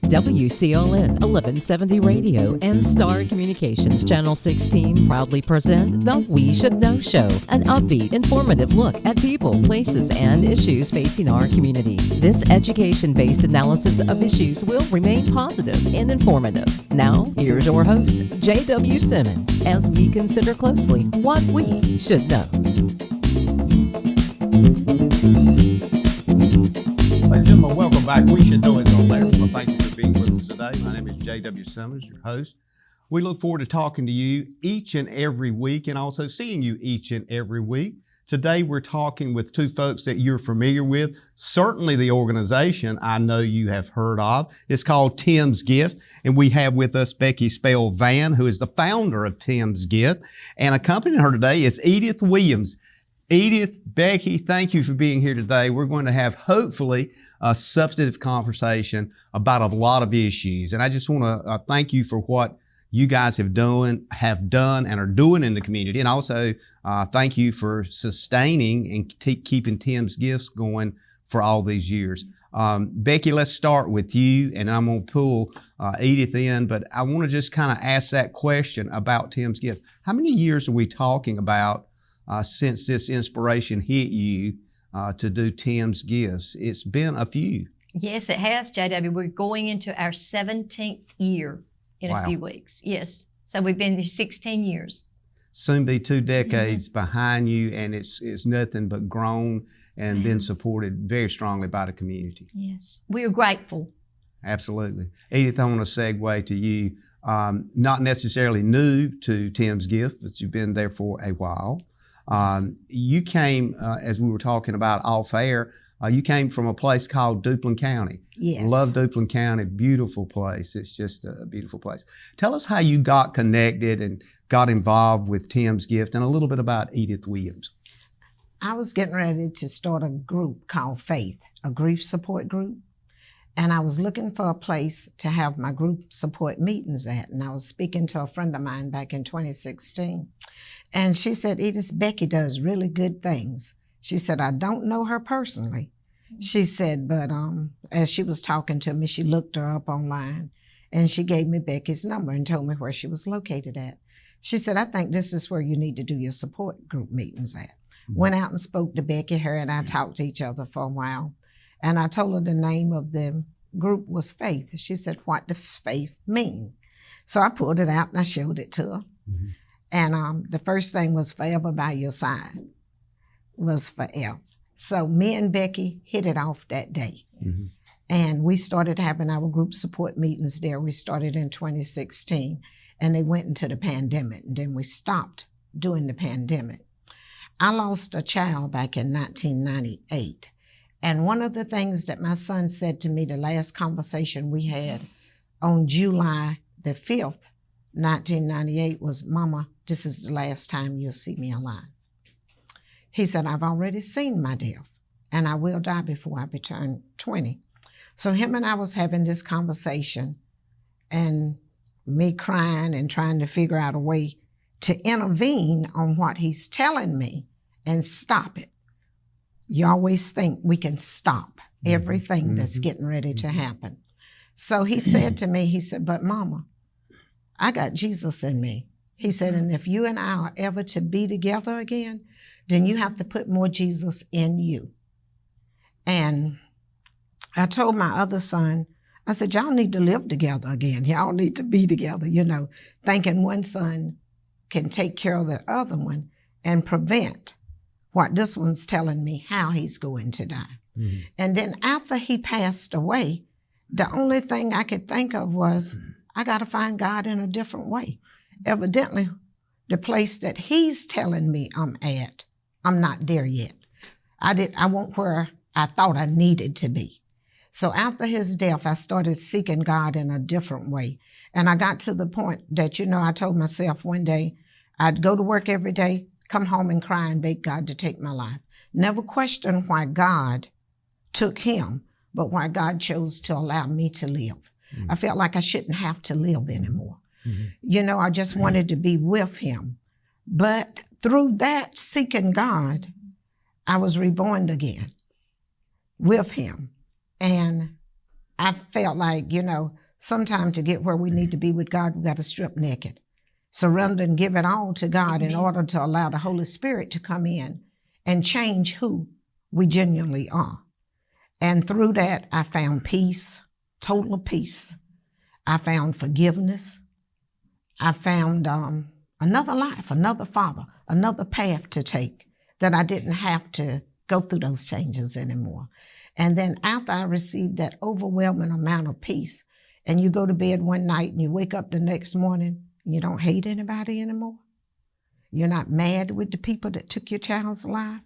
WCLN 1170 Radio and Star Communications Channel 16 proudly present the We Should Know Show, an upbeat, informative look at people, places, and issues facing our community. This education-based analysis of issues will remain positive and informative. Now, here's your host, J.W. Simmons, as we consider closely what we should know. Ladies and gentlemen, welcome back. We Should Know is on there. Well, thank you for being with us today. My name is J.W. Simmons, your host. We look forward to talking to you each and every week and also seeing you each and every week. Today, we're talking with two folks that you're familiar with. Certainly the organization I know you have heard of. It's called Tim's Gift, and we have with us Becky Van, who is the founder of Tim's Gift, and accompanying her today is Edith Williams. Edith, Becky, thank you for being here today. We're going to have, hopefully, a substantive conversation about a lot of issues. And I just want to thank you for what you guys have done and are doing in the community. And also, thank you for sustaining and keeping Tim's Gifts going for all these years. Becky, let's start with you, and I'm going to pull Edith in, but I want to just kind of ask that question about Tim's Gifts. How many years are we talking about since this inspiration hit you to do Tim's Gifts? It's been a few. Yes, it has, JW. We're going into our 17th year in Wow. a few weeks. Yes. So we've been there 16 years. Soon be 2 decades behind you, and it's nothing but grown and been supported very strongly by the community. Yes. We are grateful. Absolutely. Edith, I want to segue to you. Not necessarily new to Tim's Gift, but you've been there for a while. You came, as we were talking about off air, you came from a place called Duplin County. Yes. Love Duplin County, beautiful place. It's just a beautiful place. Tell us how you got connected and got involved with Tim's Gift, and a little bit about Edith Williams. I was getting ready to start a group called Faith, a grief support group. And I was looking for a place to have my group support meetings at. And I was speaking to a friend of mine back in 2016. And she said, Edith, Becky does really good things. She said, I don't know her personally. She said, but as she was talking to me, she looked her up online and she gave me Becky's number and told me where she was located at. She said, I think this is where you need to do your support group meetings at. Went out and spoke to Becky. Her and I talked to each other for a while. And I told her the name of the group was Faith. She said, what does faith mean? So I pulled it out and I showed it to her. Mm-hmm. And the first thing was forever by your side, was forever. So me and Becky hit it off that day. Mm-hmm. And we started having our group support meetings there. We started in 2016 and they went into the pandemic, and then we stopped during the pandemic. I lost a child back in 1998. And one of the things that my son said to me, the last conversation we had on July the 5th, 1998 was, Mama, this is the last time you'll see me alive. He said, I've already seen my death and I will die before I turn 20. So him and I was having this conversation and me crying and trying to figure out a way to intervene on what he's telling me and stop it. You always think we can stop everything that's getting ready to happen. So he said to me, he said, but Mama, I got Jesus in me. He said, and if you and I are ever to be together again, then you have to put more Jesus in you. And I told my other son, I said, y'all need to live together again. Y'all need to be together, thinking one son can take care of the other one and prevent what this one's telling me how he's going to die. Mm-hmm. And then after he passed away, the only thing I could think of was, I got to find God in a different way. Evidently, the place that he's telling me I'm at, I'm not there yet. I won't where I thought I needed to be. So after his death, I started seeking God in a different way. And I got to the point that, I told myself one day, I'd go to work every day, come home and cry and beg God to take my life. Never questioned why God took him, but why God chose to allow me to live. Mm-hmm. I felt like I shouldn't have to live anymore. Mm-hmm. I just wanted to be with him. But through that seeking God, I was reborn again with him. And I felt like, sometimes to get where we need to be with God, we got to strip naked, surrender and give it all to God in order to allow the Holy Spirit to come in and change who we genuinely are. And through that, I found peace, total peace. I found forgiveness. I found another life, another father, another path to take, that I didn't have to go through those changes anymore. And then after I received that overwhelming amount of peace, and you go to bed one night and you wake up the next morning, and you don't hate anybody anymore. You're not mad with the people that took your child's life.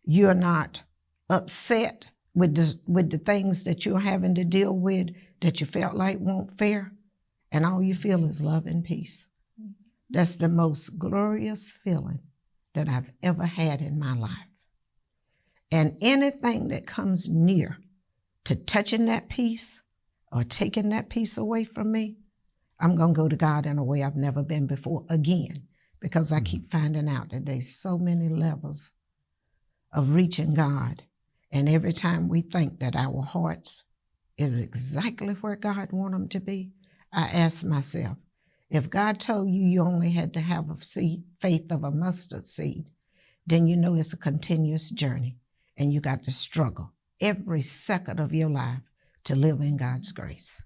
You're not upset with the things that you're having to deal with that you felt like weren't fair. And all you feel is love and peace. That's the most glorious feeling that I've ever had in my life. And anything that comes near to touching that peace or taking that peace away from me, I'm going to go to God in a way I've never been before again, because I keep finding out that there's so many levels of reaching God. And every time we think that our hearts is exactly where God wants them to be, I ask myself, if God told you you only had to have a seed, faith of a mustard seed, then you know it's a continuous journey, and you got to struggle every second of your life to live in God's grace.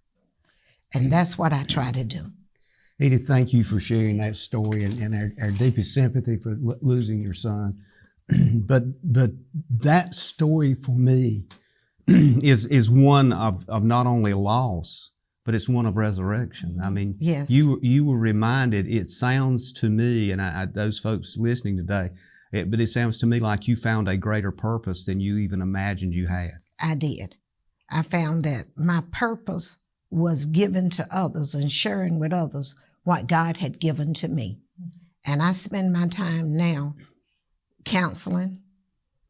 And that's what I try to do. Edith, thank you for sharing that story and our deepest sympathy for losing your son. But that story for me is one of not only loss, but it's one of resurrection. I mean, yes. You were reminded, it sounds to me, and those folks listening today, but it sounds to me like you found a greater purpose than you even imagined you had. I did. I found that my purpose was given to others and sharing with others what God had given to me. And I spend my time now counseling,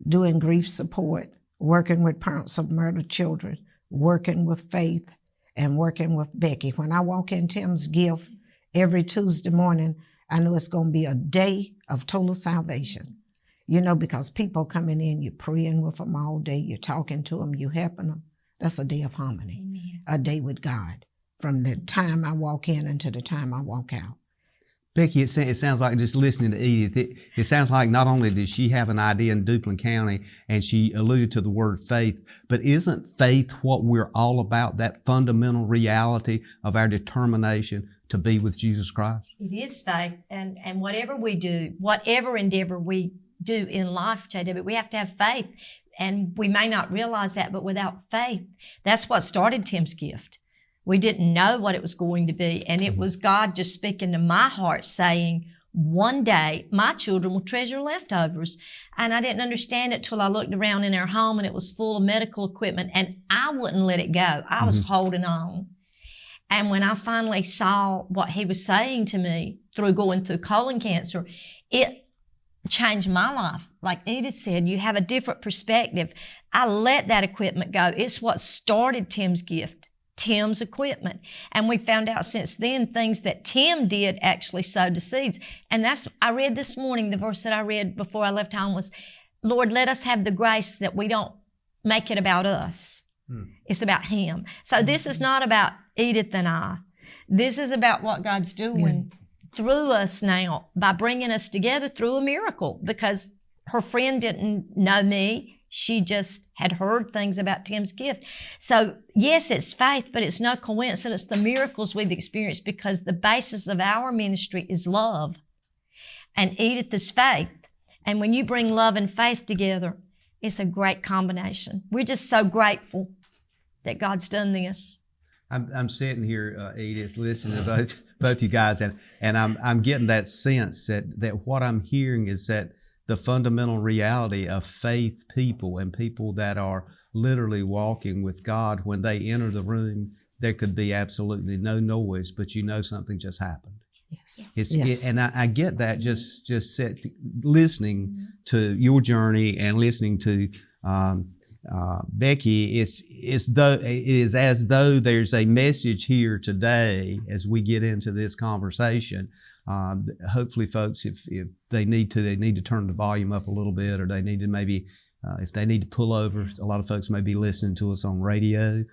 doing grief support, working with parents of murdered children, working with Faith, and working with Becky. When I walk in Tim's gift every Tuesday morning, I know it's going to be a day of total salvation. Because people coming in, you're praying with them all day, you're talking to them, you're helping them. That's a day of harmony, a day with God, from the time I walk in until the time I walk out. Becky, it sounds like, just listening to Edith, it sounds like not only did she have an idea in Duplin County and she alluded to the word faith, but isn't faith what we're all about, that fundamental reality of our determination to be with Jesus Christ? It is faith. And whatever we do, whatever endeavor we do in life, JW, we have to have faith. And we may not realize that, but without faith, that's what started Tim's gift. We didn't know what it was going to be. And it was God just speaking to my heart saying, one day my children will treasure leftovers. And I didn't understand it till I looked around in our home and it was full of medical equipment and I wouldn't let it go. I was holding on. And when I finally saw what he was saying to me through going through colon cancer, it changed my life. Like Edith said, you have a different perspective. I let that equipment go. It's what started Tim's gift, Tim's equipment. And we found out since then things that Tim did actually sowed the seeds. And I read this morning, the verse that I read before I left home was, Lord, let us have the grace that we don't make it about us. It's about Him. So this is not about Edith and I. This is about what God's doing through us now by bringing us together through a miracle, because her friend didn't know me. She just had heard things about Tim's gift. So yes, it's faith, but it's no coincidence the miracles we've experienced, because the basis of our ministry is love. And Edith is faith. And when you bring love and faith together, it's a great combination. We're just so grateful that God's done this. I'm sitting here, Edith, listening to both you guys, and I'm getting that sense that what I'm hearing is that the fundamental reality of faith people and people that are literally walking with God, when they enter the room, there could be absolutely no noise, but something just happened. Yes. And I get that just listening to your journey and listening to Becky. It is as though there's a message here today as we get into this conversation. Hopefully, folks, if they need to turn the volume up a little bit, or they need to maybe if they need to pull over. A lot of folks may be listening to us on radio.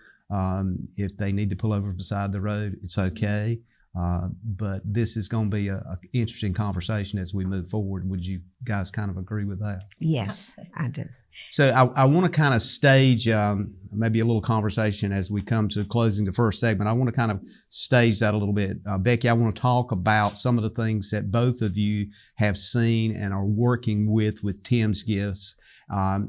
If they need to pull over beside the road, it's okay. But this is going to be an interesting conversation as we move forward. Would you guys kind of agree with that? Yes, I do. So I want to kind of stage maybe a little conversation as we come to closing the first segment. I want to kind of stage that a little bit. Becky, I want to talk about some of the things that both of you have seen and are working with Tim's Gifts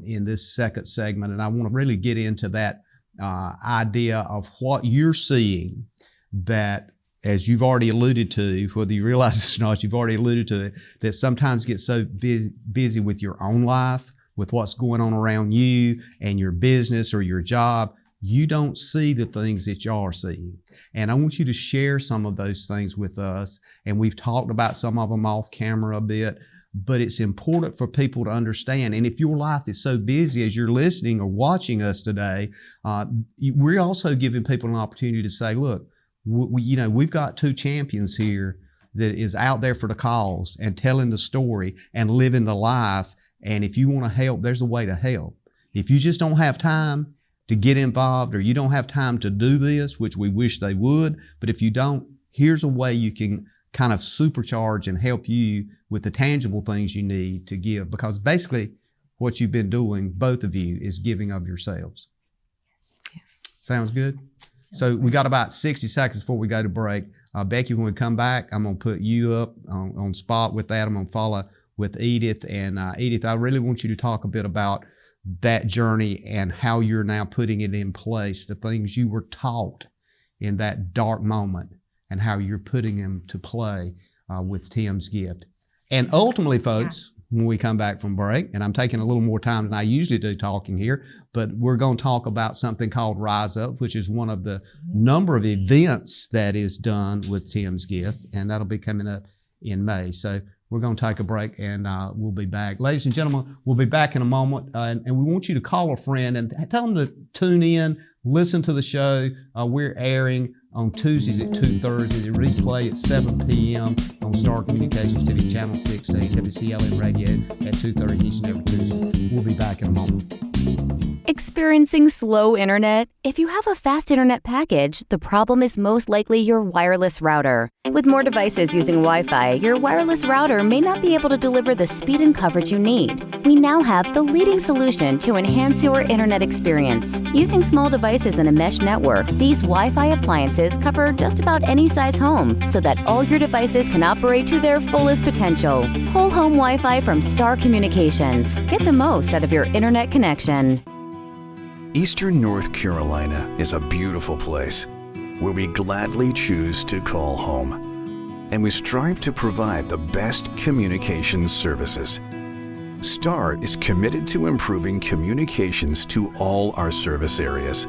in this second segment. And I want to really get into that idea of what you're seeing that, as you've already alluded to, whether you realize this or not, you've already alluded to it, that sometimes get so busy with your own life, with what's going on around you and your business or your job, you don't see the things that y'all are seeing. And I want you to share some of those things with us. And we've talked about some of them off camera a bit, but it's important for people to understand. And if your life is so busy as you're listening or watching us today, we're also giving people an opportunity to say, look, we've got two champions here that is out there for the cause and telling the story and living the life. And if you want to help, there's a way to help. If you just don't have time to get involved or you don't have time to do this, which we wish they would, but if you don't, here's a way you can kind of supercharge and help you with the tangible things you need to give. Because basically what you've been doing, both of you, is giving of yourselves. Yes. Sounds good? So we got about 60 seconds before we go to break. Becky, when we come back, I'm going to put you up on spot with that. I'm going to follow with Edith. And Edith, I really want you to talk a bit about that journey and how you're now putting it in place, the things you were taught in that dark moment and how you're putting them to play with Tim's Gift. And ultimately, folks, when we come back from break, and I'm taking a little more time than I usually do talking here, but we're going to talk about something called Rise Up, which is one of the number of events that is done with Tim's Gift, and that'll be coming up in May. So we're going to take a break, and we'll be back. Ladies and gentlemen, we'll be back in a moment, and we want you to call a friend and tell them to tune in, listen to the show. We're airing on Tuesdays at 2:30. The replay at 7 p.m. on Star Communications TV, Channel 16, WCLN Radio at 2:30 each and every Tuesday. We'll be back in a moment. Experiencing slow internet? If you have a fast internet package, the problem is most likely your wireless router. With more devices using Wi-Fi, your wireless router may not be able to deliver the speed and coverage you need. We now have the leading solution to enhance your internet experience. Using small devices in a mesh network, these Wi-Fi appliances cover just about any size home so that all your devices can operate to their fullest potential. Whole home Wi-Fi from Star Communications. Get the most out of your internet connection. Eastern North Carolina is a beautiful place where we gladly choose to call home, and we strive to provide the best communications services. STAR is committed to improving communications to all our service areas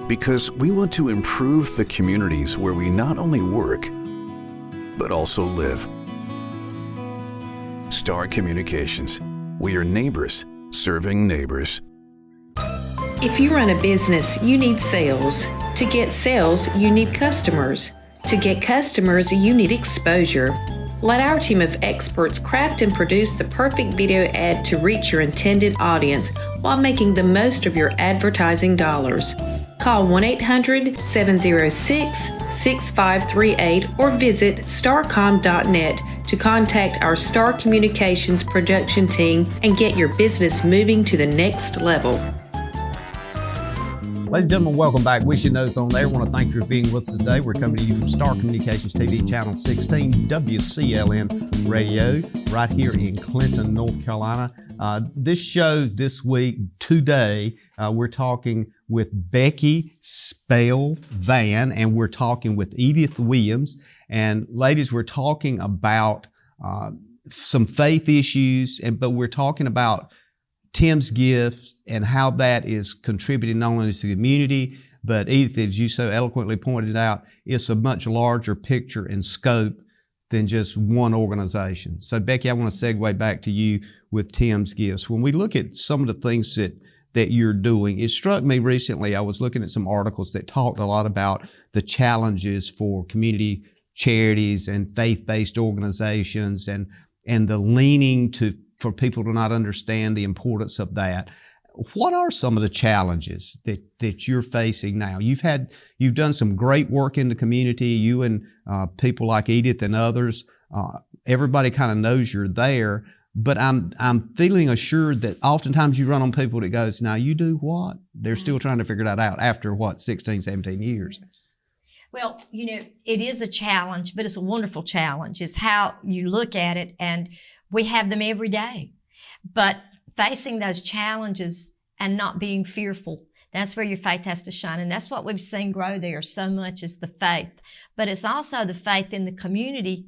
because we want to improve the communities where we not only work, but also live. STAR Communications. We are neighbors serving neighbors. If you run a business, you need sales. To get sales, you need customers. To get customers, you need exposure. Let our team of experts craft and produce the perfect video ad to reach your intended audience while making the most of your advertising dollars. Call 1-800-706-6538 or visit starcom.net to contact our Star Communications production team and get your business moving to the next level. Ladies and gentlemen, welcome back. We Should Know is on there. I want to thank you for being with us today. We're coming to you from Star Communications TV, Channel 16, WCLN Radio, right here in Clinton, North Carolina. This show this week, today, we're talking with Becky Van, and we're talking with Edith Williams. And ladies, we're talking about some faith issues, but we're talking about Tim's Gifts and how that is contributing not only to the community, but Edith, as you so eloquently pointed out, it's a much larger picture and scope than just one organization. So Becky, I want to segue back to you with Tim's Gifts. When we look at some of the things that you're doing, it struck me recently, I was looking at some articles that talked a lot about the challenges for community charities and faith-based organizations and the leaning for people to not understand the importance of that. what are some of the challenges that you're facing now? You've done some great work in the community, you and people like Edith and others. Everybody kind of knows you're there, but I'm feeling assured that oftentimes you run on people that goes, now you do what? They're still trying to figure that out after 16, 17 years. Well, it is a challenge, but it's a wonderful challenge. It's how you look at it, and we have them every day. But facing those challenges and not being fearful, that's where your faith has to shine. And that's what we've seen grow there so much, is the faith. But it's also the faith in the community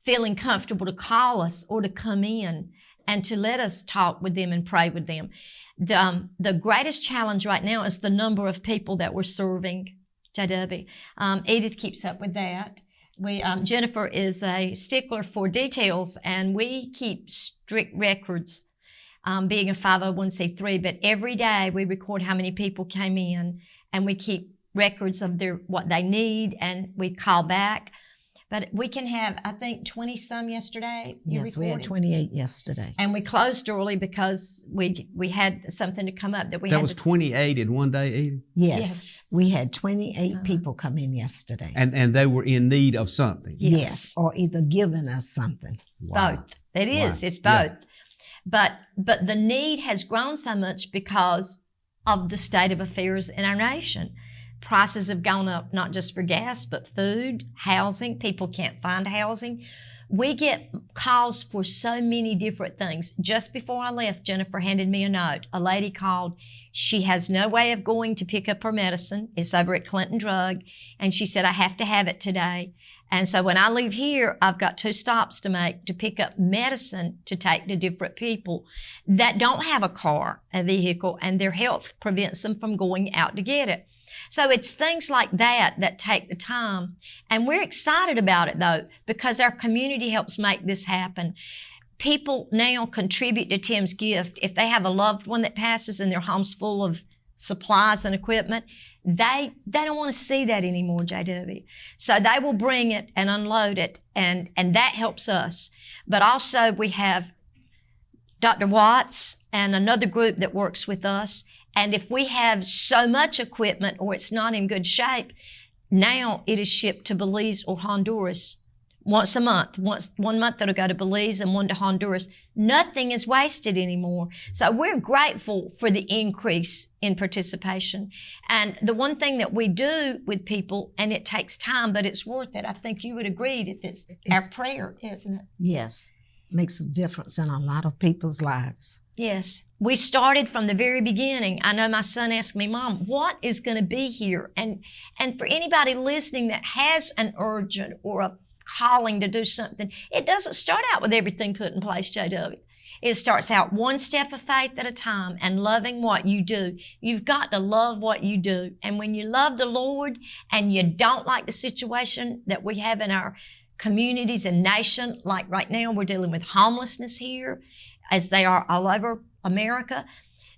feeling comfortable to call us or to come in and to let us talk with them and pray with them. The greatest challenge right now is the number of people that we're serving. JW. Edith keeps up with that. Jennifer is a stickler for details, and we keep strict records, being a 501c3, but every day we record how many people came in, and we keep records of what they need, and we call back. But we can have, I think, 20-some yesterday. Yes, we had 28 yesterday. And we closed early because we had something to come up that we had. That was 28 in one day, Edith? Yes. We had 28 people come in yesterday. And they were in need of something? Yes, or either giving us something. Wow. Both. It is. Wow. It's both. Yeah. But the need has grown so much because of the state of affairs in our nation. Prices have gone up, not just for gas, but food, housing. People can't find housing. We get calls for so many different things. Just before I left, Jennifer handed me a note. A lady called. She has no way of going to pick up her medicine. It's over at Clinton Drug. And she said, I have to have it today. And so when I leave here, I've got 2 stops to make to pick up medicine to take to different people that don't have a vehicle, and their health prevents them from going out to get it. So it's things like that take the time. And we're excited about it, though, because our community helps make this happen. People now contribute to Tim's Gift. If they have a loved one that passes and their home's full of supplies and equipment, they don't want to see that anymore, JW. So they will bring it and unload it, and that helps us. But also we have Dr. Watts and another group that works with us. And if we have so much equipment or it's not in good shape, now it is shipped to Belize or Honduras once a month. 1 month it'll go to Belize and 1 to Honduras. Nothing is wasted anymore. So we're grateful for the increase in participation. And the one thing that we do with people, and it takes time, but it's worth it. I think you would agree that it's our prayer, isn't it? Yes. Makes a difference in a lot of people's lives. Yes. We started from the very beginning. I know my son asked me, Mom, what is going to be here? And for anybody listening that has an urgent or a calling to do something, it doesn't start out with everything put in place, JW. It starts out one step of faith at a time and loving what you do. You've got to love what you do. And when you love the Lord and you don't like the situation that we have in our communities and nation, like right now we're dealing with homelessness here, as they are all over America.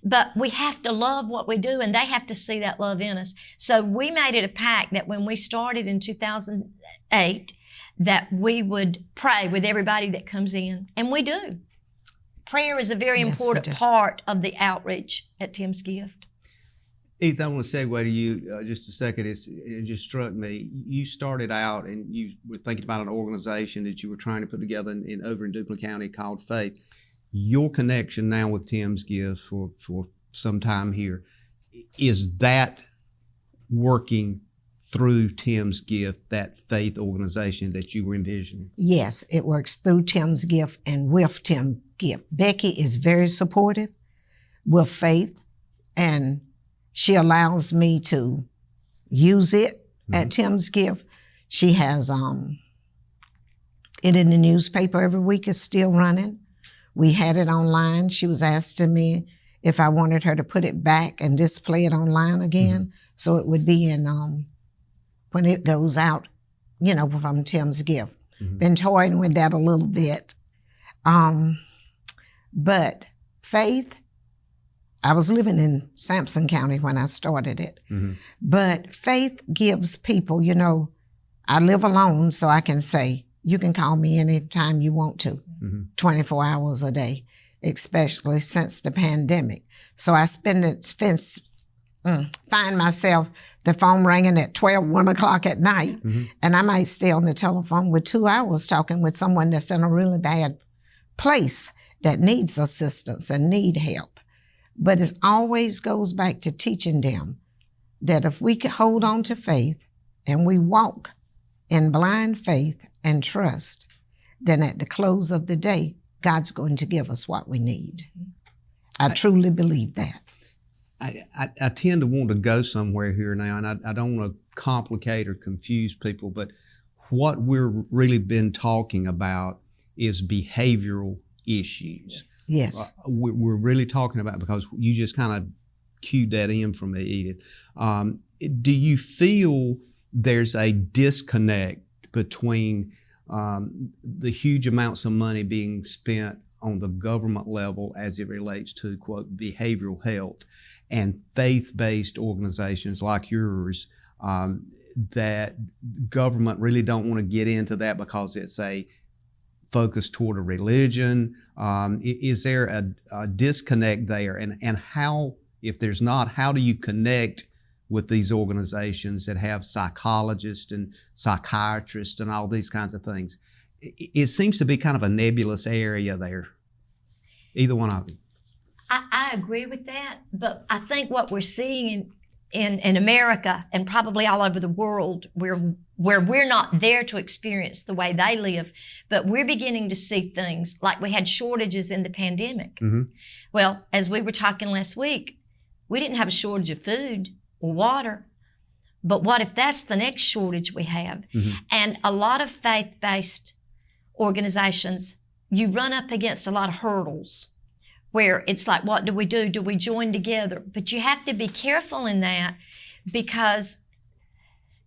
But we have to love what we do, and they have to see that love in us. So we made it a pact that when we started in 2008, that we would pray with everybody that comes in. And we do. Prayer is a very important part of the outreach at Tim's Gift. Edith, I want to segue to you just a second. It just struck me. You started out and you were thinking about an organization that you were trying to put together over in Duplin County called Faith. Your connection now with Tim's Gift for some time here, is that working through Tim's Gift, that faith organization that you were envisioning? Yes, it works through Tim's Gift and with Tim's Gift. Becky is very supportive with faith, and she allows me to use it at Tim's Gift. She has it in the newspaper every week. It's still running. We had it online. She was asking me if I wanted her to put it back and display it online again. So it would be in, when it goes out, from Tim's Gift. Been toying with that a little bit. But faith, I was living in Sampson County when I started it. But faith gives people, I live alone, so I can say, you can call me anytime you want to, 24 hours a day. especially since the pandemic. So I find myself the phone ringing at 12, 1 o'clock at night, and I might stay on the telephone with 2 hours talking with someone that's in a really bad place that needs assistance and need help. But it always goes back to teaching them that if we can hold on to faith and we walk in blind faith and trust, then at the close of the day, God's going to give us what we need. I truly believe that. I tend to want to go somewhere here now, and I don't want to complicate or confuse people, but what we're really been talking about is behavioral issues. Yes. We're really talking about, because you just kind of cued that in for me, Edith. Do you feel there's a disconnect between the huge amounts of money being spent on the government level as it relates to, quote, behavioral health, and faith-based organizations like yours that government really don't want to get into that because it's a focus toward a religion? Is there a disconnect there? And how, if there's not, how do you connect with these organizations that have psychologists and psychiatrists and all these kinds of things? It seems to be kind of a nebulous area there. Either one of you. I agree with that, but I think what we're seeing in America and probably all over the world, where we're not there to experience the way they live, but we're beginning to see things like we had shortages in the pandemic. Well, as we were talking last week, we didn't have a shortage of food or water, but what if that's the next shortage we have? And a lot of faith-based organizations, you run up against a lot of hurdles where it's like, what do we do? Do we join together? But you have to be careful in that, because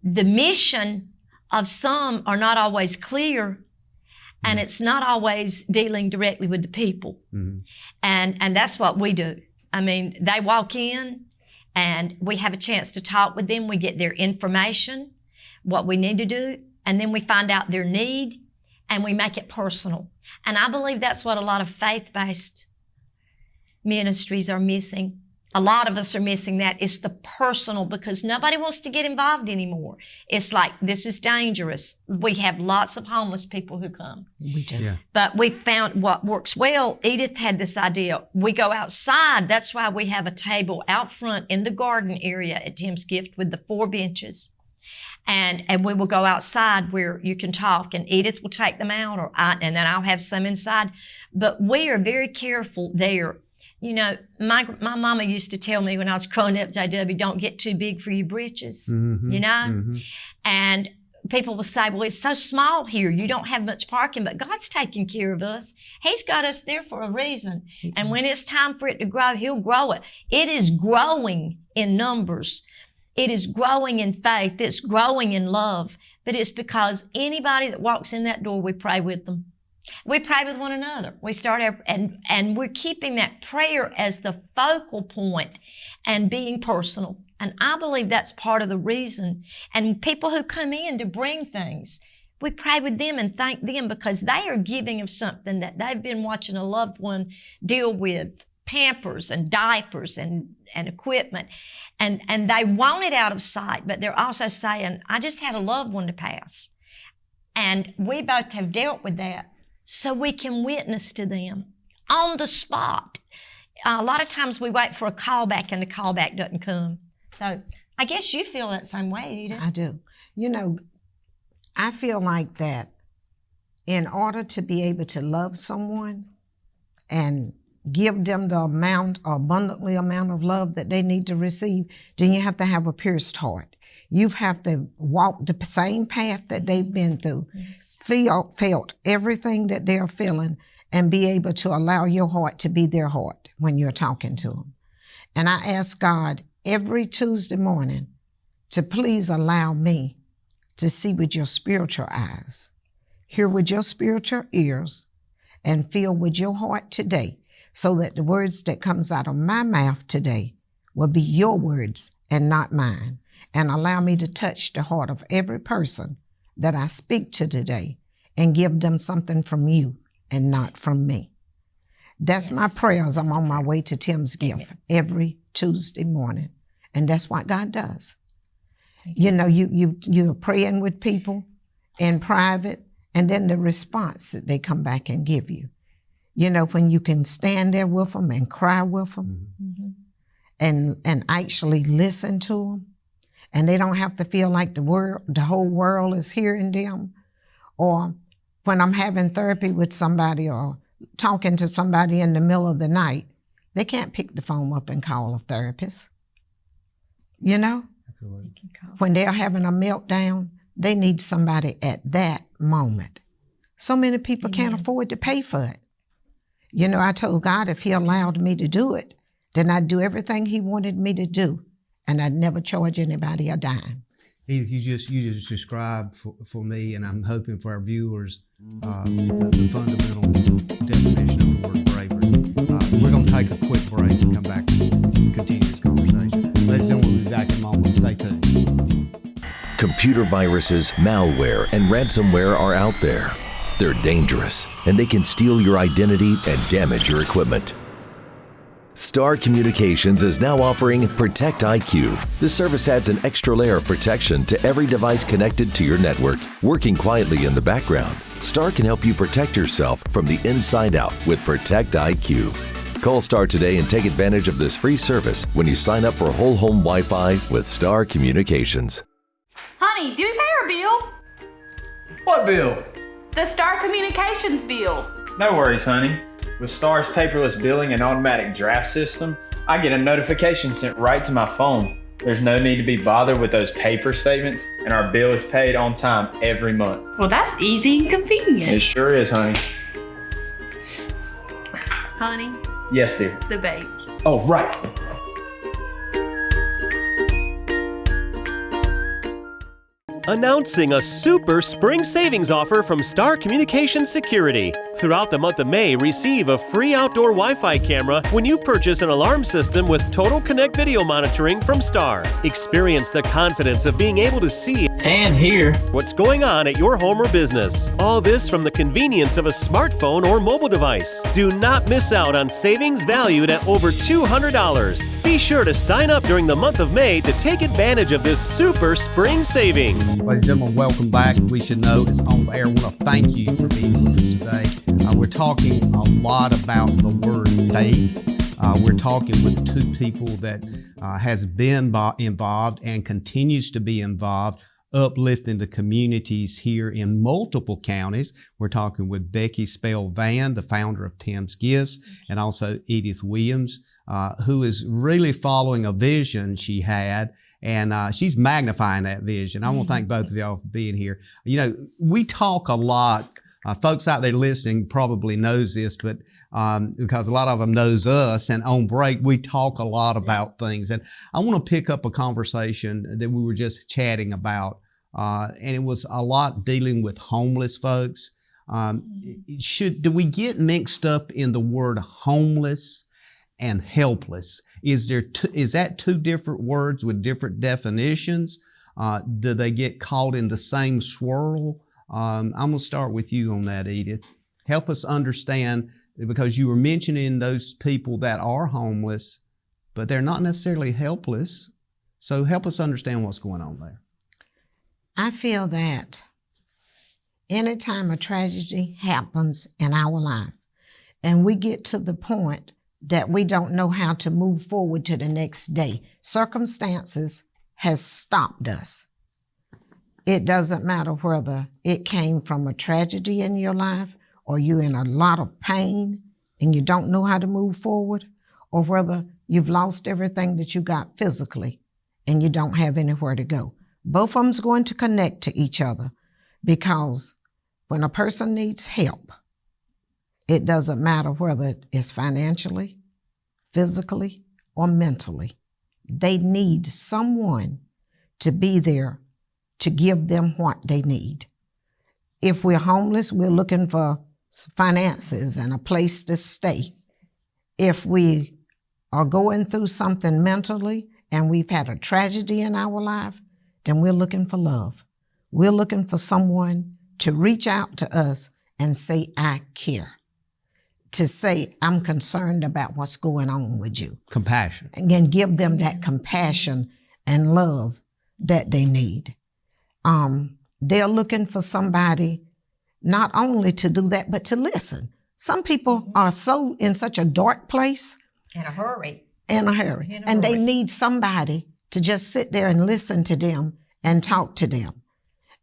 the mission of some are not always clear, and it's not always dealing directly with the people. And that's what we do. I mean, they walk in and we have a chance to talk with them. We get their information, what we need to do, and then we find out their need and we make it personal. And I believe that's what a lot of faith-based ministries are missing. A lot of us are missing that. It's the personal, because nobody wants to get involved anymore. It's like, this is dangerous. We have lots of homeless people who come. We do. Yeah. But we found what works well. Edith had this idea. We go outside. That's why we have a table out front in the garden area at Tim's Gift with the 4 benches. And we will go outside where you can talk, and Edith will take them out, and then I'll have some inside. But we are very careful there. You know, my mama used to tell me when I was growing up, JW, don't get too big for your britches, you know? And people will say, well, it's so small here. You don't have much parking, but God's taking care of us. He's got us there for a reason. And when it's time for it to grow, He'll grow it. It is growing in numbers. It is growing in faith. It's growing in love. But it's because anybody that walks in that door, we pray with them. We pray with one another. We start and we're keeping that prayer as the focal point and being personal. And I believe that's part of the reason. And people who come in to bring things, we pray with them and thank them, because they are giving of something that they've been watching a loved one deal with, Pampers and diapers and equipment. And they want it out of sight, but they're also saying, I just had a loved one to pass. And we both have dealt with that, so we can witness to them on the spot. A lot of times we wait for a callback, and the callback doesn't come. So I guess you feel that same way, Edith. I do. You know, I feel like that in order to be able to love someone and give them the amount or abundantly amount of love that they need to receive, then you have to have a pierced heart. You have to walk the same path that they've been through, felt everything that they're feeling, and be able to allow your heart to be their heart when you're talking to them. And I ask God every Tuesday morning to please allow me to see with your spiritual eyes, hear with your spiritual ears, and feel with your heart today, so that the words that comes out of my mouth today will be your words and not mine. And allow me to touch the heart of every person that I speak to today and give them something from you and not from me. That's my prayers. I'm on my way to Tim's gift every Tuesday morning. And that's what God does. You know, you're praying with people in private, and then the response that they come back and give you. You know, when you can stand there with them and cry with them and actually listen to them, and they don't have to feel like the whole world is hearing them. Or when I'm having therapy with somebody or talking to somebody in the middle of the night, they can't pick the phone up and call a therapist. You know? When they're having a meltdown, they need somebody at that moment. So many people can't afford to pay for it. You know, I told God if he allowed me to do it, then I'd do everything he wanted me to do, and I'd never charge anybody a dime. Edith, you just described for me, and I'm hoping for our viewers, the fundamental definition of the word bravery. We're going to take a quick break and come back and continue this conversation. Ladies and gentlemen, we'll be back in a moment. Stay tuned. Computer viruses, malware, and ransomware are out there. They're dangerous, and they can steal your identity and damage your equipment. Star Communications is now offering Protect IQ. The service adds an extra layer of protection to every device connected to your network, working quietly in the background. Star can help you protect yourself from the inside out with Protect IQ. Call Star today and take advantage of this free service when you sign up for whole home Wi-Fi with Star Communications. Honey, do we pay our bill? What bill? The Star Communications bill. No worries, honey. With Star's paperless billing and automatic draft system, I get a notification sent right to my phone. There's no need to be bothered with those paper statements, and our bill is paid on time every month. Well, that's easy and convenient. It sure is, honey. Honey, Yes, dear. the bake. Oh, right. Announcing a super spring savings offer from Star Communications Security. Throughout the month of May, receive a free outdoor Wi-Fi camera when you purchase an alarm system with Total Connect video monitoring from Star. Experience the confidence of being able to see And hear what's going on at your home or business. All this from the convenience of a smartphone or mobile device. Do not miss out on savings valued at over $200. Be sure to sign up during the month of May to take advantage of this super spring savings. Ladies and gentlemen, welcome back. We Should Know is on air. I want to thank you for being with us today. We're talking a lot about the word faith. We're talking with two people that has been involved and continues to be involved, uplifting the communities here in multiple counties. We're talking with Becky Van, the founder of Tim's Gifts, and also Edith Williams, who is really following a vision she had, and she's magnifying that vision. I want to thank both of y'all for being here. You know, we talk a lot. Folks out there listening probably knows this, but because a lot of them knows us, and on break, we talk a lot about things. And I want to pick up a conversation that we were just chatting about, and it was a lot dealing with homeless folks. Do we get mixed up in the word homeless and helpless? Is that two different words with different definitions? Do they get caught in the same swirl? I'm going to start with you on that, Edith. Help us understand, because you were mentioning those people that are homeless, but they're not necessarily helpless. So help us understand what's going on there. I feel that anytime a tragedy happens in our life and we get to the point that we don't know how to move forward to the next day, circumstances has stopped us. It doesn't matter whether it came from a tragedy in your life or you're in a lot of pain and you don't know how to move forward, or whether you've lost everything that you got physically and you don't have anywhere to go. Both of them's going to connect to each other, because when a person needs help, it doesn't matter whether it's financially, physically, or mentally. They need someone to be there to give them what they need. If we're homeless, we're looking for finances and a place to stay. If we are going through something mentally and we've had a tragedy in our life, then we're looking for love. We're looking for someone to reach out to us and say, I care. to say, I'm concerned about what's going on with you. Compassion. And then give them that compassion and love that they need. They're looking for somebody not only to do that, but to listen. Some people are so in such a dark place. In a hurry. And they need somebody to just sit there and listen to them and talk to them.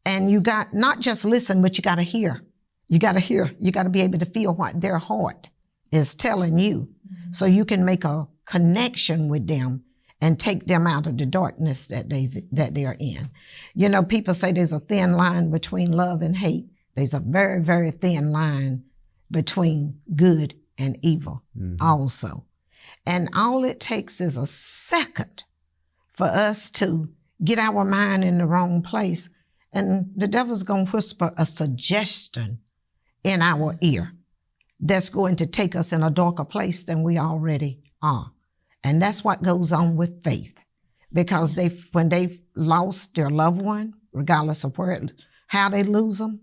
And you got not just listen, but you got to hear. You got to hear. You got to be able to feel what their heart is telling you, so you can make a connection with them and take them out of the darkness that they're in. You know, people say there's a thin line between love and hate. There's a very, very thin line between good and evil also. And all it takes is a second for us to get our mind in the wrong place, and the devil's going to whisper a suggestion in our ear that's going to take us in a darker place than we already are. And that's what goes on with faith, because when they've lost their loved one, regardless of how they lose them,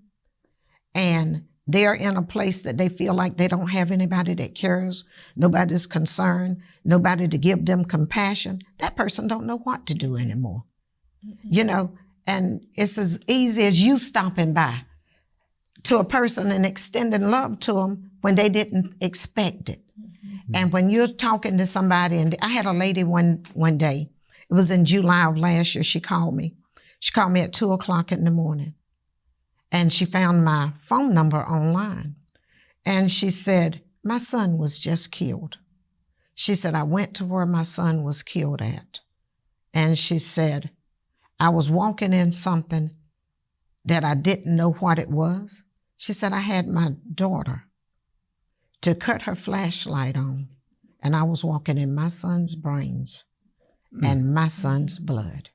and they're in a place that they feel like they don't have anybody that cares, nobody's concerned, nobody to give them compassion, that person don't know what to do anymore. You know, and it's as easy as you stopping by to a person and extending love to them when they didn't expect it. And when you're talking to somebody, and I had a lady one day, it was in July of last year, she called me. She called me at 2:00 in the morning. And she found my phone number online. And she said, my son was just killed. She said, I went to where my son was killed at. And she said, I was walking in something that I didn't know what it was. She said, I had my daughter to cut her flashlight on, and I was walking in my son's brains and my son's blood.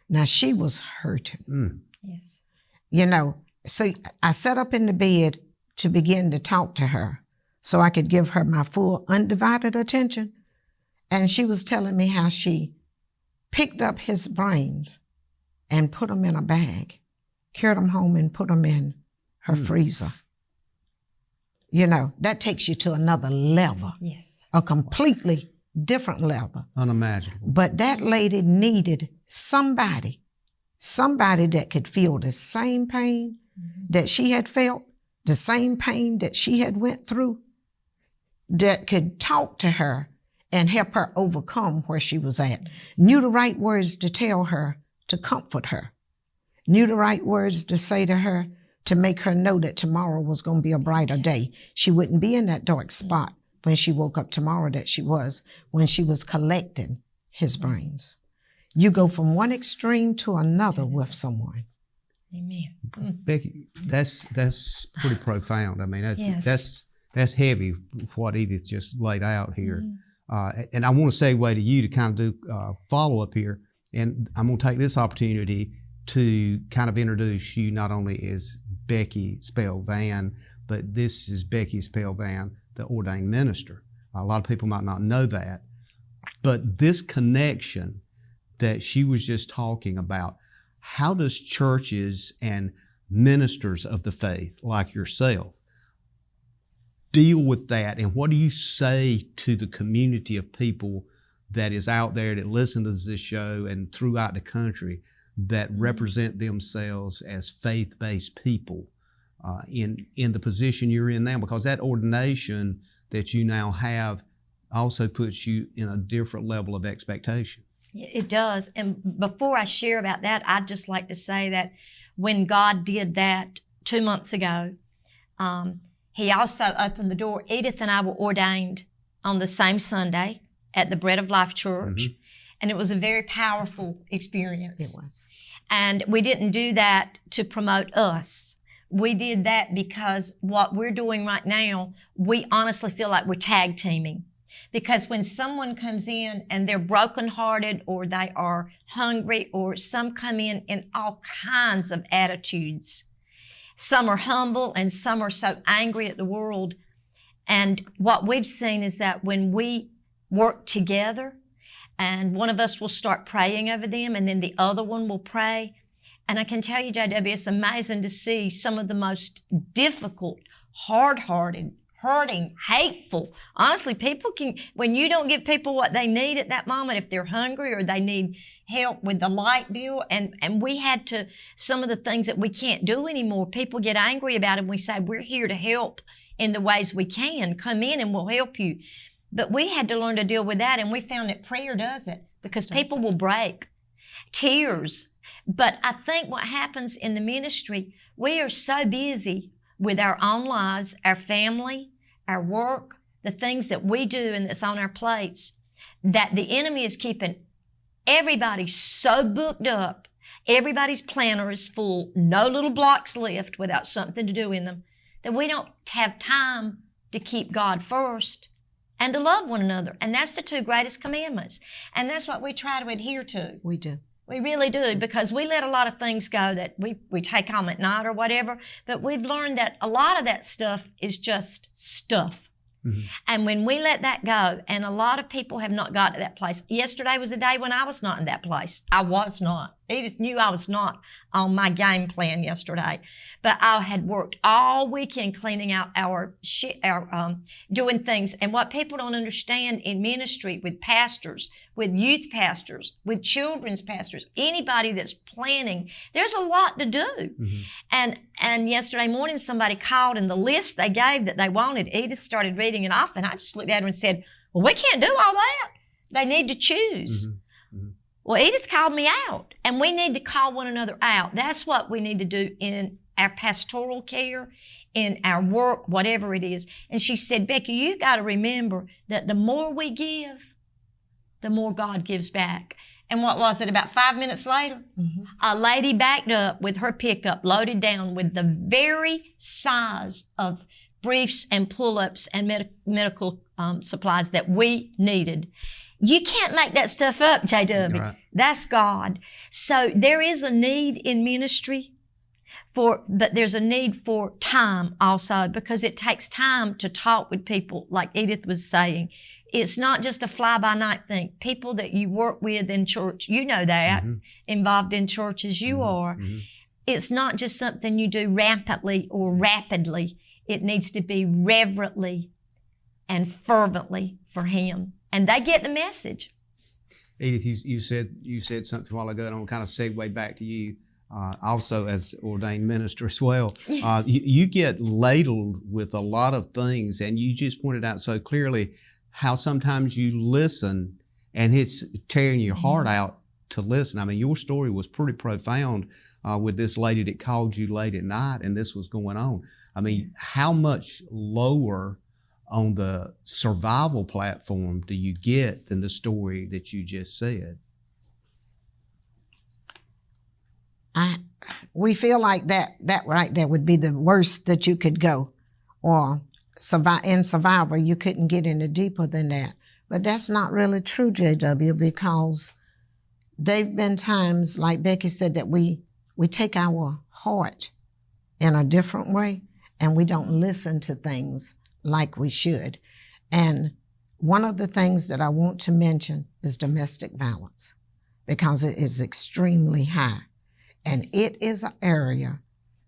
Now, she was hurting. Yes. You know, so I sat up in the bed to begin to talk to her so I could give her my full undivided attention. And she was telling me how she picked up his brains and put them in a bag, carried them home and put them in her freezer. You know, that takes you to another level. Yes. A completely different level. Unimaginable. But that lady needed somebody that could feel the same pain that she had felt, the same pain that she had went through, that could talk to her and help her overcome where she was at. Knew the right words to tell her, to comfort her. Knew the right words to say to her, to make her know that tomorrow was going to be a brighter day. She wouldn't be in that dark spot when she woke up tomorrow that she was when she was collecting his brains. You go from one extreme to another with someone. Amen. Becky, that's pretty profound. I mean, that's heavy, what Edith just laid out here. And I want to segue to you to kind of do follow-up here. And I'm going to take this opportunity to kind of introduce you not only as Becky Spell-Van, but this is Becky Spell-Van, the ordained minister. A lot of people might not know that. But this connection that she was just talking about, how does churches and ministers of the faith like yourself deal with that? And what do you say to the community of people that is out there that listen to this show and throughout the country that represent themselves as faith-based people in the position you're in now? Because that ordination that you now have also puts you in a different level of expectation. It does. And before I share about that, I'd just like to say that when God did that 2 months ago, He also opened the door. Edith and I were ordained on the same Sunday at the Bread of Life Church. And it was a very powerful experience. It was. And we didn't do that to promote us. We did that because what we're doing right now, we honestly feel like we're tag teaming. Because when someone comes in and they're brokenhearted or they are hungry, or some come in all kinds of attitudes. Some are humble and some are so angry at the world. And what we've seen is that when we work together, and one of us will start praying over them, and then the other one will pray. And I can tell you, JW, it's amazing to see some of the most difficult, hard-hearted, hurting, hateful. Honestly, people can, when you don't give people what they need at that moment, if they're hungry or they need help with the light bill, and we had to, some of the things that we can't do anymore, people get angry about it. We say, we're here to help in the ways we can. Come in and we'll help you. But we had to learn to deal with that, and we found that prayer does it, because people will break. Tears. But I think what happens in the ministry, we are so busy with our own lives, our family, our work, the things that we do and that's on our plates, that the enemy is keeping everybody so booked up. Everybody's planner is full, no little blocks left without something to do in them, that we don't have time to keep God first and to love one another. And that's the 2 greatest commandments. And that's what we try to adhere to. We do. We really do, because we let a lot of things go that we take home at night or whatever, but we've learned that a lot of that stuff is just stuff. Mm-hmm. And when we let that go, and a lot of people have not got to that place. Yesterday was a day when I was not in that place. I was not. Edith knew I was not on my game plan yesterday. But I had worked all weekend cleaning out our doing things. And what people don't understand in ministry with pastors, with youth pastors, with children's pastors, anybody that's planning, there's a lot to do. Mm-hmm. And yesterday morning somebody called, and the list they gave that they wanted, Edith started reading it off, and I just looked at her and said, well, we can't do all that. They need to choose. Mm-hmm. Mm-hmm. Well, Edith called me out, and we need to call one another out. That's what we need to do in our pastoral care, in our work, whatever it is. And she said, Becky, you got to remember that the more we give, the more God gives back. And what was it, about 5 minutes later? Mm-hmm. A lady backed up with her pickup loaded down with the very size of briefs and pull-ups and medical supplies that we needed. You can't make that stuff up, JW. Right. That's God. So there is a need in ministry, but there's a need for time also, because it takes time to talk with people, like Edith was saying. It's not just a fly-by-night thing. People that you work with in church, you know that, mm-hmm. involved in church as you mm-hmm. are. Mm-hmm. It's not just something you do rampantly or rapidly. It needs to be reverently and fervently for Him. And they get the message. Edith, you said something a while ago, and I'm going to kind of segue back to you. Also as ordained minister as well. You get ladled with a lot of things, and you just pointed out so clearly how sometimes you listen and it's tearing your heart out to listen. I mean, your story was pretty profound with this lady that called you late at night and this was going on. I mean, how much lower on the survival platform do you get than the story that you just said? We feel like that right there would be the worst that you could go, or in Survivor you couldn't get any deeper than that. But that's not really true, JW, because there've been times, like Becky said, that we take our heart in a different way and we don't listen to things like we should. And one of the things that I want to mention is domestic violence, because it is extremely high. And it is an area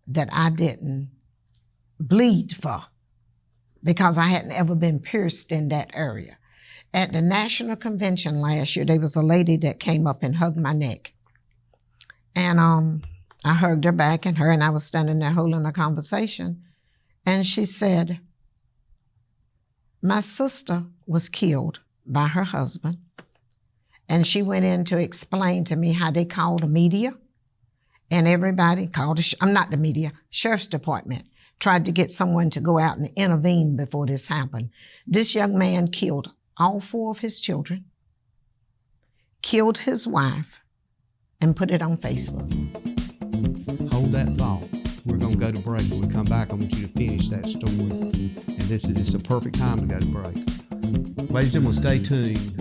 that I didn't bleed for, because I hadn't ever been pierced in that area. At the National Convention last year, there was a lady that came up and hugged my neck. And I hugged her back, and her and I was standing there holding a conversation. And she said, my sister was killed by her husband. And she went in to explain to me how they called the media. And everybody called, not the media, Sheriff's Department, tried to get someone to go out and intervene before this happened. This young man killed all 4 of his children, killed his wife, and put it on Facebook. Hold that thought. We're going to go to break. When we come back, I want you to finish that story. And this is a perfect time to go to break. Ladies and gentlemen, stay tuned.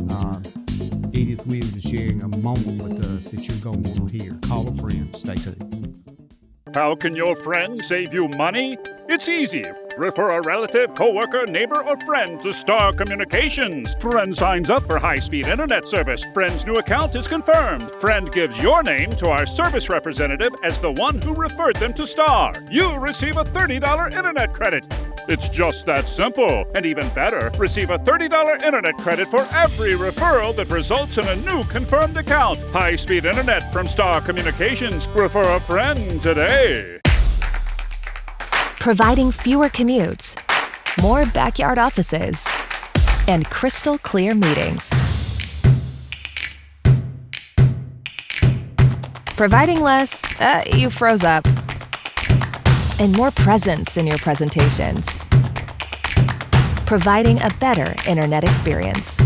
Edith Williams is sharing a moment with us that you're going to want to hear. Call a friend. Stay tuned. How can your friend save you money? It's easy. Refer a relative, coworker, neighbor, or friend to Star Communications. Friend signs up for high-speed internet service. Friend's new account is confirmed. Friend gives your name to our service representative as the one who referred them to Star. You receive a $30 internet credit. It's just that simple. And even better, receive a $30 internet credit for every referral that results in a new confirmed account. High-speed internet from Star Communications. Refer a friend today. Providing fewer commutes, more backyard offices, and crystal clear meetings. Providing less, you froze up, and more presence in your presentations. Providing a better internet experience.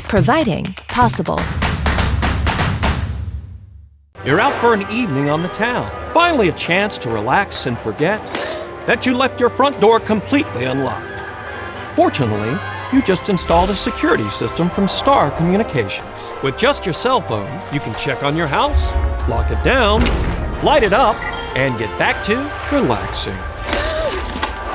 Providing possible. You're out for an evening on the town. Finally a chance to relax and forget that you left your front door completely unlocked. Fortunately, you just installed a security system from Star Communications. With just your cell phone, you can check on your house, lock it down, light it up, and get back to relaxing.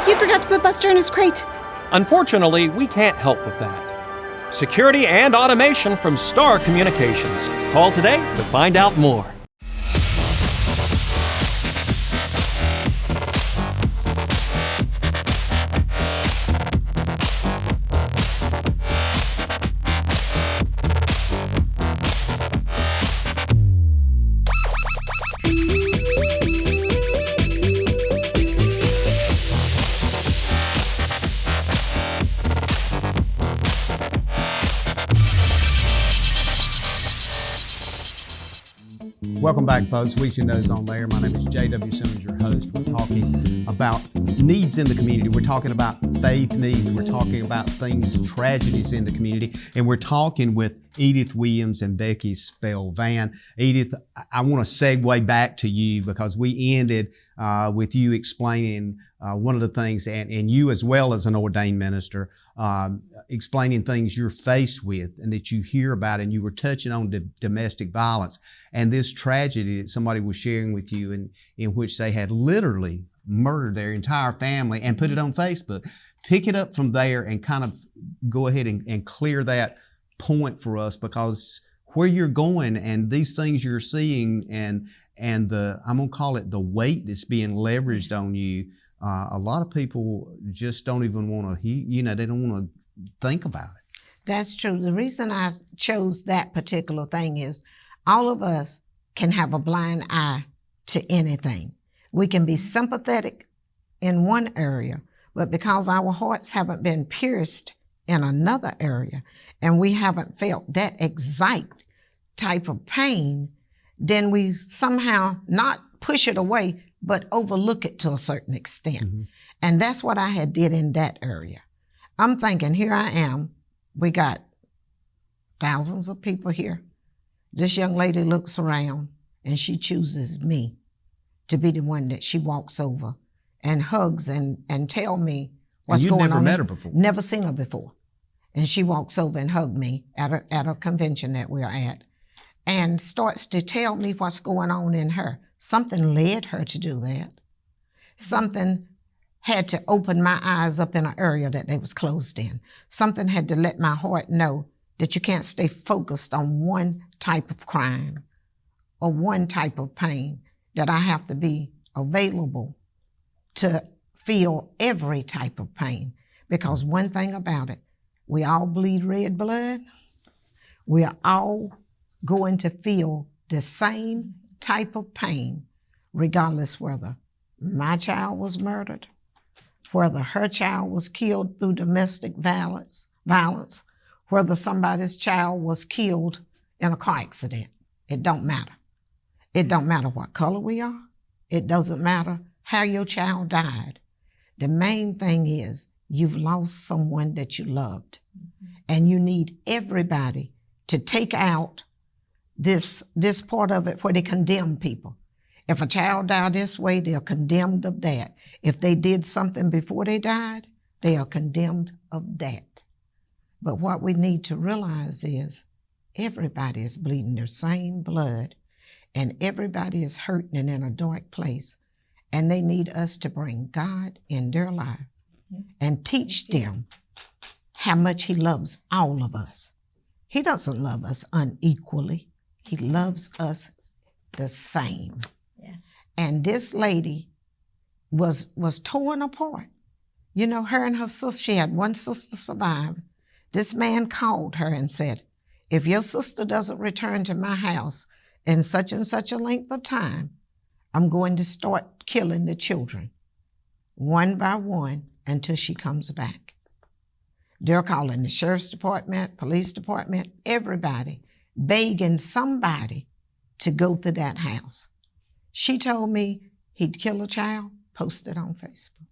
You forgot to put Buster in his crate. Unfortunately, we can't help with that. Security and automation from Star Communications. Call today to find out more. Welcome back, folks. We Should Know is on there. My name is J.W. Simmons, your host. We're talking about needs in the community. We're talking about faith needs. We're talking about things, tragedies in the community. And we're talking with Edith Williams and Becky Spellvan. Edith, I want to segue back to you because we ended with you explaining one of the things, and you as well as an ordained minister, explaining things you're faced with and that you hear about, and you were touching on domestic violence and this tragedy that somebody was sharing with you in which they had literally murdered their entire family and put it on Facebook. Pick it up from there and kind of go ahead and clear that point for us, because where you're going and these things you're seeing and the, I'm going to call it the weight that's being leveraged on you, a lot of people just don't even want to, they don't want to think about it. That's true. The reason I chose that particular thing is all of us can have a blind eye to anything. We can be sympathetic in one area, but because our hearts haven't been pierced in another area and we haven't felt that exact type of pain, then we somehow not push it away, but overlook it to a certain extent. Mm-hmm. And that's what I had did in that area. I'm thinking, here I am. We got thousands of people here. This young lady looks around and she chooses me to be the one that she walks over and hugs and tell me what's going on. You've never met her before? Never seen her before. And she walks over and hugged me at a convention that we're at and starts to tell me what's going on in her. Something led her to do that. Something had to open my eyes up in an area that they was closed in. Something had to let my heart know that you can't stay focused on one type of crime or one type of pain, that I have to be available to feel every type of pain. Because one thing about it, we all bleed red blood. We are all going to feel the same type of pain, regardless whether my child was murdered, whether her child was killed through domestic violence, whether somebody's child was killed in a car accident. It don't matter. It don't matter what color we are. It doesn't matter how your child died. The main thing is you've lost someone that you loved. Mm-hmm. And you need everybody to take out this part of it where they condemn people. If a child died this way, they are condemned of that. If they did something before they died, they are condemned of that. But what we need to realize is everybody is bleeding their same blood, and everybody is hurting and in a dark place. And they need us to bring God in their life and teach them how much He loves all of us. He doesn't love us unequally. He loves us the same. Yes. And this lady was torn apart. You know, her and her sister, she had one sister survive. This man called her and said, if your sister doesn't return to my house in such and such a length of time, I'm going to start killing the children, one by one, until she comes back. They're calling the sheriff's department, police department, everybody, begging somebody to go to that house. She told me he'd kill a child, post it on Facebook.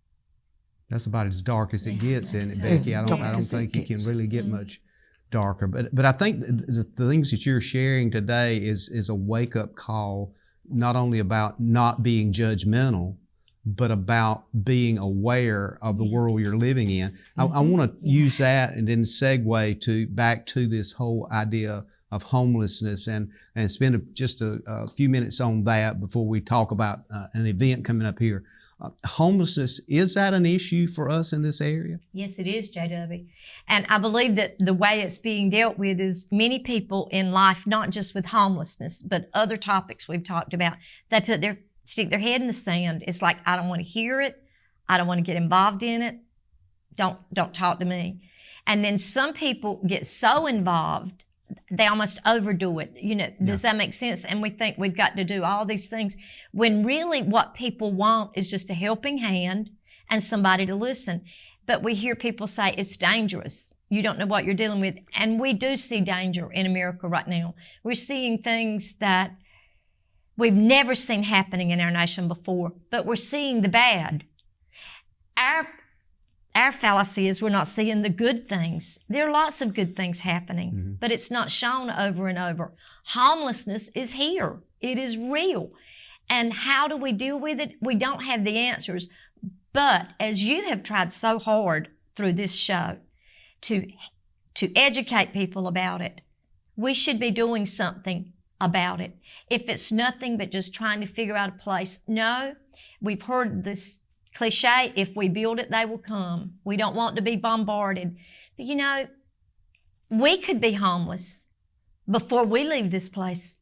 That's about as dark as it gets, isn't it, Becky? I don't think you can really get much darker. But I think the things that you're sharing today is a wake-up call, not only about not being judgmental, but about being aware of the world you're living in. I want to use that and then segue back to this whole idea of homelessness and spend just a few minutes on that before we talk about an event coming up here. Homelessness, is that an issue for us in this area? Yes, it is, JW. And I believe that the way it's being dealt with is many people in life, not just with homelessness, but other topics we've talked about, they stick their head in the sand. It's like, I don't want to hear it. I don't want to get involved in it. Don't talk to me. And then some people get so involved, they almost overdo it. You know, does that make sense? And we think we've got to do all these things when really what people want is just a helping hand and somebody to listen. But we hear people say it's dangerous. You don't know what you're dealing with. And we do see danger in America right now. We're seeing things that we've never seen happening in our nation before, but we're seeing the bad. Our fallacy is we're not seeing the good things. There are lots of good things happening, but it's not shown over and over. Homelessness is here. It is real. And how do we deal with it? We don't have the answers. But as you have tried so hard through this show to educate people about it, we should be doing something about it. If it's nothing but just trying to figure out a place. No, we've heard this cliche, if we build it, they will come. We don't want to be bombarded. But you know, we could be homeless before we leave this place.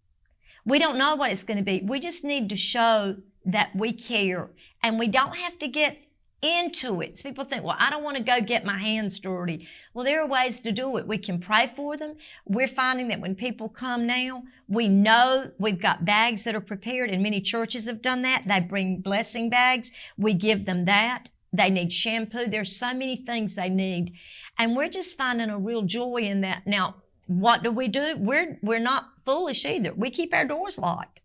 We don't know what it's going to be. We just need to show that we care, and we don't have to get into it. So people think, well, I don't want to go get my hands dirty. Well, there are ways to do it. We can pray for them. We're finding that when people come now, we know we've got bags that are prepared, and many churches have done that. They bring blessing bags. We give them that. They need shampoo. There's so many things they need. And we're just finding a real joy in that. Now, what do? We're not foolish either. We keep our doors locked.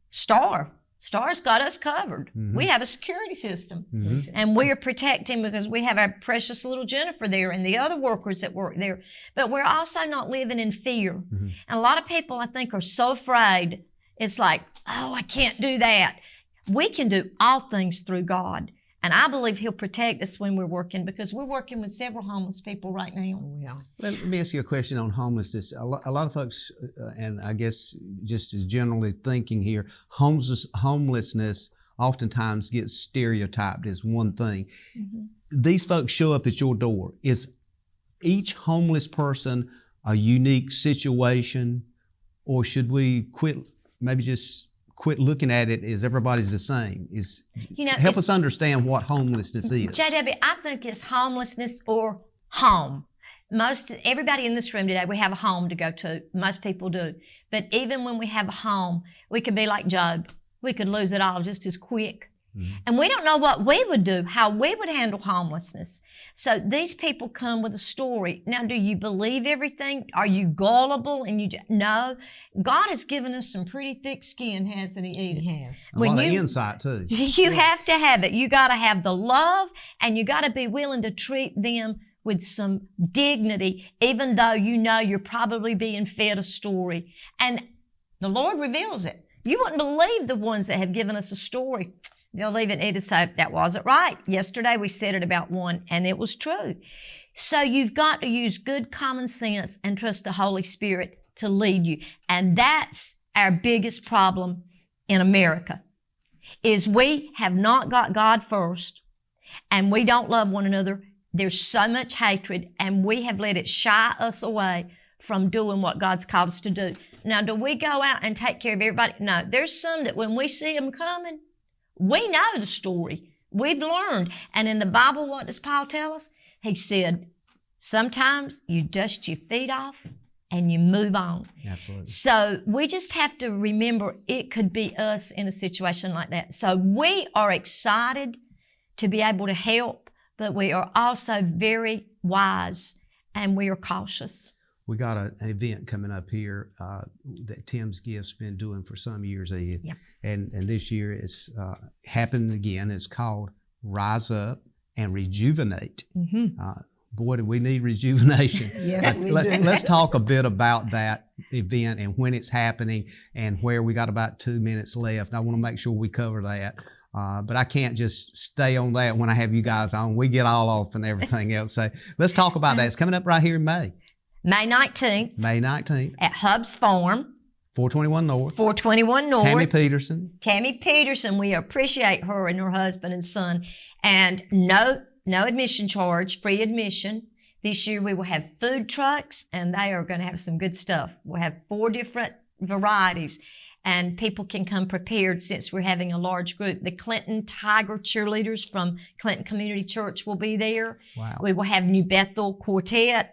Star's got us covered. We have a security system. And we are protecting because we have our precious little Jennifer there and the other workers that work there. But we're also not living in fear. And a lot of people, I think, are so afraid. It's like, oh, I can't do that. We can do all things through God. And I believe He'll protect us when we're working, because we're working with several homeless people right now. Yeah. Let me ask you a question on homelessness. A lot of folks, and I guess just as generally thinking here, homelessness oftentimes gets stereotyped as one thing. These folks show up at your door. Is each homeless person a unique situation, or should we quit looking at it as everybody's the same? Help us understand what homelessness is. JW, I think it's homelessness or home. Everybody in this room today, we have a home to go to. Most people do. But even when we have a home, we could be like Job. We could lose it all just as quick. And we don't know what we would do, how we would handle homelessness. So these people come with a story. Now, do you believe everything? Are you gullible? No. God has given us some pretty thick skin, hasn't He, Edith? He has. A lot of insight, too. You have to have it. You got to have the love, and you got to be willing to treat them with some dignity, even though you know you're probably being fed a story. And the Lord reveals it. You wouldn't believe the ones that have given us a story. They'll leave it and say, that wasn't right. Yesterday we said it about one, and it was true. So you've got to use good common sense and trust the Holy Spirit to lead you. And that's our biggest problem in America. is we have not got God first, and we don't love one another. There's so much hatred, and we have let it shy us away from doing what God's called us to do. Now, do we go out and take care of everybody? No. There's some that when we see them coming, we know the story. We've learned. And in the Bible, what does Paul tell us? He said, sometimes you dust your feet off and you move on. Absolutely. So we just have to remember it could be us in a situation like that. So we are excited to be able to help, but we are also very wise and we are cautious. We got an event coming up here that Tim's Gift's been doing for some years, Edith. Yep. And this year it's happening again. It's called Rise Up and Rejuvenate. Boy, do we need rejuvenation. Yes, we do. Let's talk a bit about that event and when it's happening and where. We got about 2 minutes left. I want to make sure we cover that. But I can't just stay on that when I have you guys on. We get all off and everything else. So let's talk about that. It's coming up right here in May. May 19th. May 19th. At Hubbs Farm. 421 North. 421 North. Tammy Peterson. Tammy Peterson. We appreciate her and her husband and son. And no admission charge, free admission. This year we will have food trucks, and they are going to have some good stuff. We'll have 4 different varieties, and people can come prepared since we're having a large group. The Clinton Tiger cheerleaders from Clinton Community Church will be there. Wow. We will have New Bethel Quartet,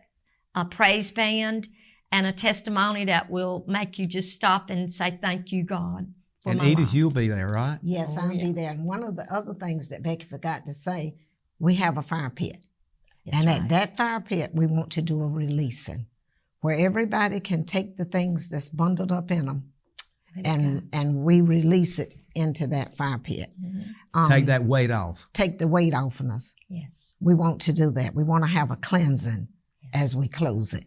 a praise band, and a testimony that will make you just stop and say, thank you, God. And Edith, you'll be there, right? Yes, I'll be there. And one of the other things that Becky forgot to say, we have a fire pit. That's At that fire pit, we want to do a releasing where everybody can take the things that's bundled up in them and we release it into that fire pit. Take that weight off. Take the weight off of us. Yes. We want to do that. We want to have a cleansing as we close it.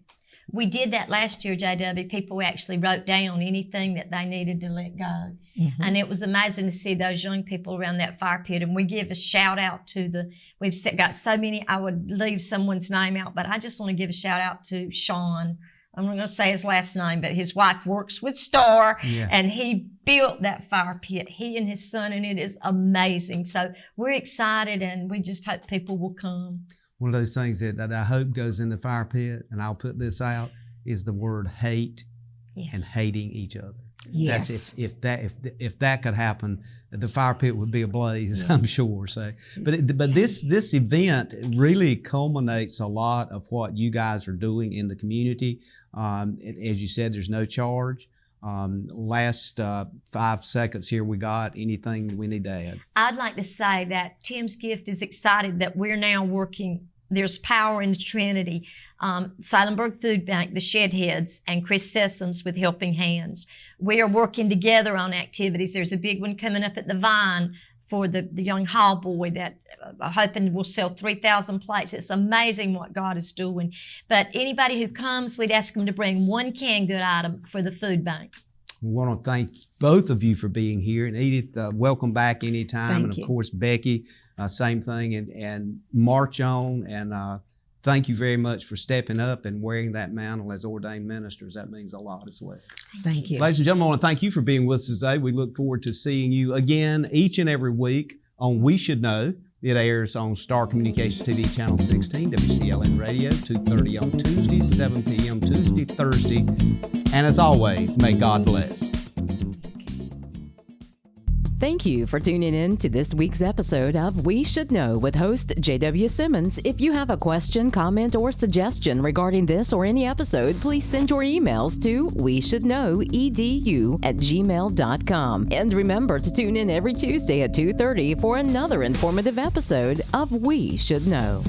We did that last year, JW. People actually wrote down anything that they needed to let go. And it was amazing to see those young people around that fire pit. And we give a shout out to we've got so many, I would leave someone's name out, but I just want to give a shout out to Sean. I'm not going to say his last name, but his wife works with Star, and he built that fire pit, he and his son, and it is amazing. So we're excited, and we just hope people will come. One of those things that I hope goes in the fire pit, and I'll put this out, is the word hate and hating each other. Yes. That's if that could happen, the fire pit would be ablaze, I'm sure. So, but this event really culminates a lot of what you guys are doing in the community. As you said, there's no charge. Last 5 seconds here, we got anything we need to add? I'd like to say that Tim's Gift is excited that we're now working. There's power in the Trinity. Seilenberg Food Bank, the Shedheads, and Chris Sessoms with Helping Hands. We are working together on activities. There's a big one coming up at the Vine for the young hall boy that hoping will sell 3,000 plates. It's amazing what God is doing. But anybody who comes, we'd ask them to bring 1 canned good item for the food bank. We want to thank both of you for being here. And Edith, welcome back anytime. Thank you. Of course, Becky, same thing. And march on. And thank you very much for stepping up and wearing that mantle as ordained ministers. That means a lot as well. Thank you. Ladies and gentlemen, I want to thank you for being with us today. We look forward to seeing you again each and every week on We Should Know. It airs on Star Communications TV Channel 16, WCLN Radio, 2:30 on Tuesdays, 7 p.m. Tuesday, Thursday. And as always, may God bless. Thank you for tuning in to this week's episode of We Should Know with host J.W. Simmons. If you have a question, comment, or suggestion regarding this or any episode, please send your emails to weshouldknowedu@gmail.com. And remember to tune in every Tuesday at 2:30 for another informative episode of We Should Know.